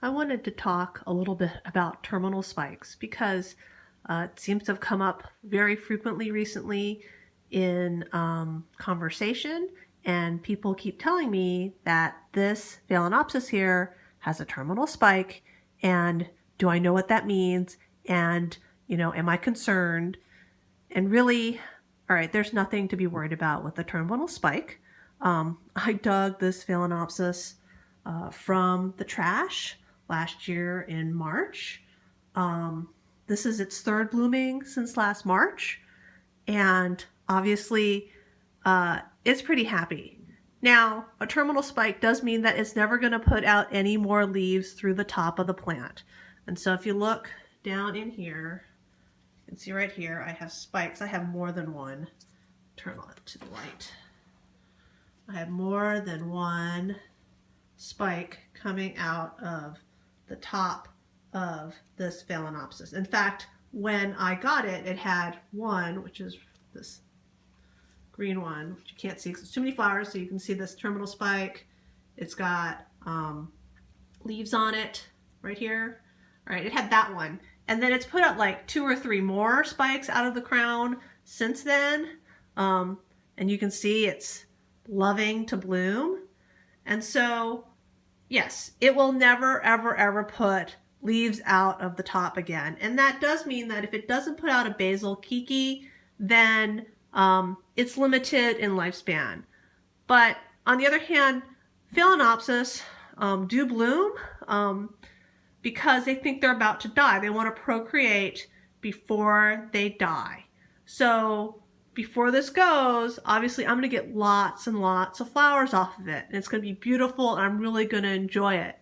I wanted to talk a little bit about terminal spikes because it seems to have come up very frequently recently in conversation, and people keep telling me that this Phalaenopsis here has a terminal spike, and do I know what that means? And, am I concerned? And really, all right, there's nothing to be worried about with the terminal spike. I dug this Phalaenopsis from the trash last year in March. This is its third blooming since last March, and obviously it's pretty happy. Now, a terminal spike does mean that it's never going to put out any more leaves through the top of the plant. And so if you look down in here, you can see right here I have spikes. I have more than one. Turn on to the light. I have more than one spike coming out of the top of this Phalaenopsis. In fact, when I got it, it had one, which is this green one, which you can't see because it's too many flowers, so you can see this terminal spike. It's got leaves on it right here. All right, it had that one. And then it's put out like 2 or 3 more spikes out of the crown since then. And you can see it's loving to bloom. And so, yes, it will never, ever, ever put leaves out of the top again. And that does mean that if it doesn't put out a basal kiki, then it's limited in lifespan. But on the other hand, Phalaenopsis do bloom because they think they're about to die. They want to procreate before they die. So before this goes, obviously I'm going to get lots and lots of flowers off of it. And it's going to be beautiful, and I'm really going to enjoy it.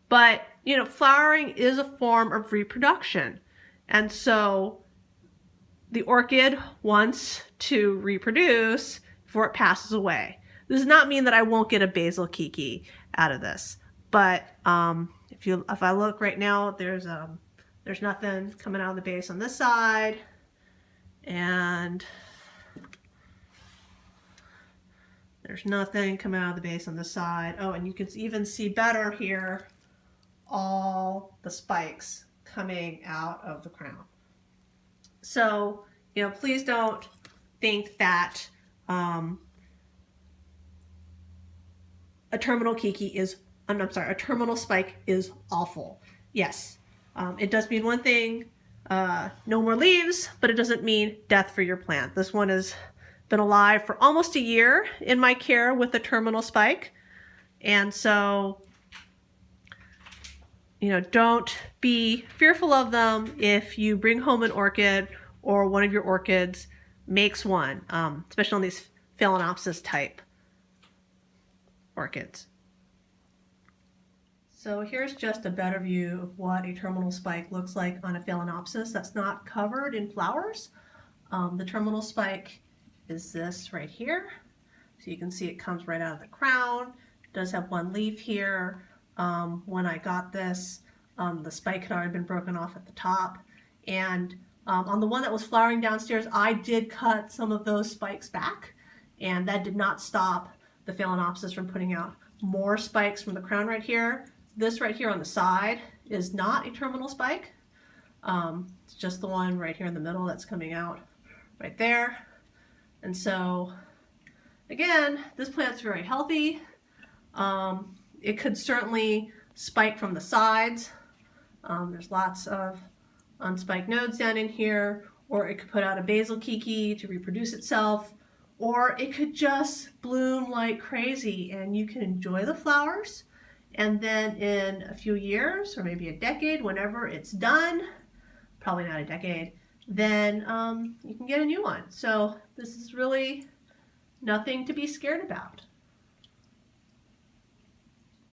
But, flowering is a form of reproduction. And so the orchid wants to reproduce before it passes away. This does not mean that I won't get a basal kiki out of this. But if I look right now, there's nothing coming out of the base on this side. And there's nothing coming out of the base on this side. Oh, and you can even see better here all the spikes coming out of the crown. So, please don't think that a terminal spike is awful. Yes, it does mean one thing, no more leaves, but it doesn't mean death for your plant. This one has been alive for almost a year in my care with the terminal spike. And so, don't be fearful of them if you bring home an orchid or one of your orchids makes one, especially on these Phalaenopsis type orchids. So here's just a better view of what a terminal spike looks like on a Phalaenopsis that's not covered in flowers. The terminal spike is this right here. So you can see it comes right out of the crown. It does have one leaf here. When I got this, the spike had already been broken off at the top. And on the one that was flowering downstairs, I did cut some of those spikes back, and that did not stop the Phalaenopsis from putting out more spikes from the crown right here. This right here on the side is not a terminal spike. It's just the one right here in the middle that's coming out right there. And so, again, this plant's very healthy. It could certainly spike from the sides. There's lots of unspiked nodes down in here, or it could put out a basal kiki to reproduce itself, or it could just bloom like crazy and you can enjoy the flowers. And then in a few years, or maybe a decade, whenever it's done, probably not a decade, then you can get a new one. So this is really nothing to be scared about.